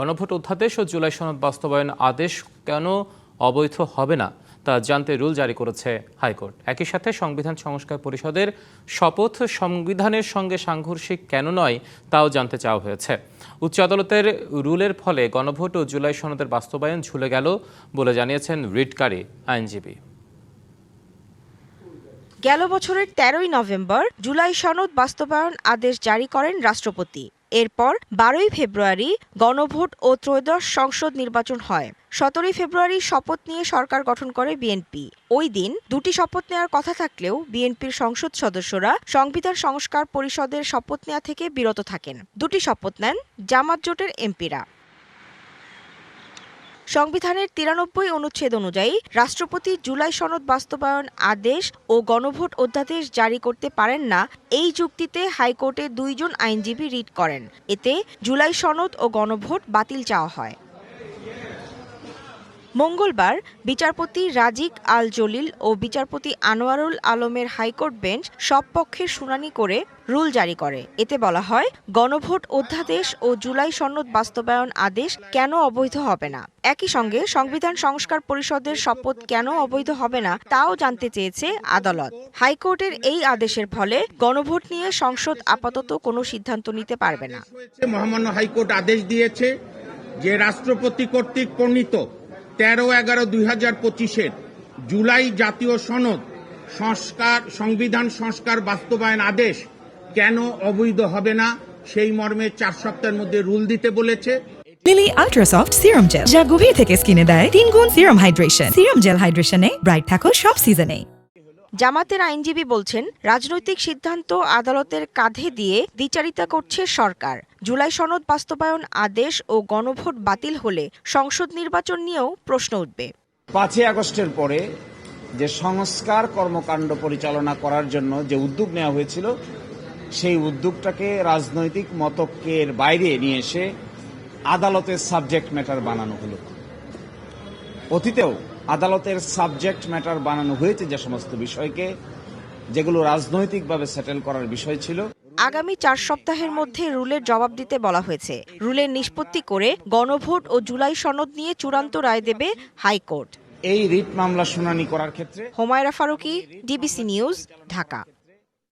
গণভোট অধ্যাদেশ ও জুলাই সনদ বাস্তবায়ন আদেশ কেন অবৈধ হবে না তা জানতে রুল জারি করেছে হাইকোর্ট। একই সাথে সংবিধান সংস্কার পরিষদের শপথ সংবিধানের সঙ্গে সাংঘর্ষিক কেন নয় তাও জানতে চাওয়া হয়েছে। উচ্চ আদালতের রুলের ফলে গণভোট ও জুলাই সনদের বাস্তবায়ন ঝুলে গেল বলে জানিয়েছেন রিটকারী আইনজীবী। গেল বছরের ১৩ই নভেম্বর জুলাই সনদ বাস্তবায়ন আদেশ জারি করেন রাষ্ট্রপতি। এরপর ১২ই ফেব্রুয়ারি গণভোট ও ত্রয়োদশ সংসদ নির্বাচন হয়। ১৭ই ফেব্রুয়ারি শপথ নিয়ে সরকার গঠন করে বিএনপি। ওই দিন দুটি শপথ নেওয়ার কথা থাকলেও বিএনপির সংসদ সদস্যরা সংবিধান সংস্কার পরিষদের শপথ নেওয়া থেকে বিরত থাকেন। দুটি শপথ নেন জামাত জোটের এমপিরা। সংবিধানের ৯৩ অনুচ্ছেদ অনুযায়ী রাষ্ট্রপতি জুলাই সনদ বাস্তবায়ন আদেশ ও গণভোট অধ্যাদেশ জারি করতে পারেন না, এই যুক্তিতে হাইকোর্টে ২ জন আইনজীবী রিট করেন। এতে জুলাই সনদ ও গণভোট বাতিল চাওয়া হয়। মঙ্গলবার বিচারপতি রাজিক আল জলিল ও বিচারপতি আনোয়ারুল আলমের হাইকোর্ট বেঞ্চ সব পক্ষের শুনানি করে রুল জারি করে। এতে বলা হয়, গণভোট অধ্যাদেশ ও জুলাই সনদ বাস্তবায়ন আদেশ কেন অবৈধ হবে না। একই সঙ্গে সংবিধান সংস্কার পরিষদের শপথ কেন অবৈধ হবে না তাও জানতে চেয়েছে আদালত। হাইকোর্টের এই আদেশের ফলে গণভোট নিয়ে সংসদ আপাতত কোনো সিদ্ধান্ত নিতে পারবে না। মহামান্য হাইকোর্ট আদেশ দিয়েছে যে রাষ্ট্রপতি কর্তৃক প্রণীত ১৩/১১/২০২৫ জুলাই জাতীয় সনদ সংবিধান সংস্কার বাস্তবায়ন আদেশ কেন অবৈধ হবে না সেই মর্মে ৪ সপ্তাহের মধ্যে রুল দিতে বলেছে। Lily ultra soft serum gel, যা গভীর থেকে স্কিনে দেয় ৩ গুণ সিরাম হাইড্রেশন। সিরাম জেল হাইড্রেশনে ব্রাইট থাকো সব সিজনে। জামাতের আইনজীবী বলছেন, রাজনৈতিক সিদ্ধান্ত আদালতের কাঁধে দিয়ে দ্বিচারিতা করছে সরকার। জুলাই সনদ বাস্তবায়ন আদেশ ও গণভোট বাতিল হলে সংসদ নির্বাচন নিয়েও প্রশ্ন উঠবে। ৫ই আগস্টের পরে যে সংস্কার কর্মকাণ্ড পরিচালনা করার জন্য যে উদ্যোগ নেওয়া হয়েছিল, সেই উদ্যোগটাকে রাজনৈতিক মতকের বাইরে নিয়ে এসে আদালতের সাবজেক্ট ম্যাটার বানানো হলো। অতীতেও আদালতের সাবজেক্ট ম্যাটার বানানো হয়েছে যে সমস্ত বিষয়কে, যেগুলো রাজনৈতিকভাবে সেটেল করার বিষয় ছিল। আগামী ৪ সপ্তাহের মধ্যে রুলের জবাব দিতে বলা হয়েছে। রুলের নিষ্পত্তি করে গণভোট ও জুলাই সনদ নিয়ে চূড়ান্ত রায় দেবে হাইকোর্ট। এই রিট মামলা শুনানি করার ক্ষেত্রে হুমায়রা ফারুকী, ডিবিসি নিউজ, ঢাকা।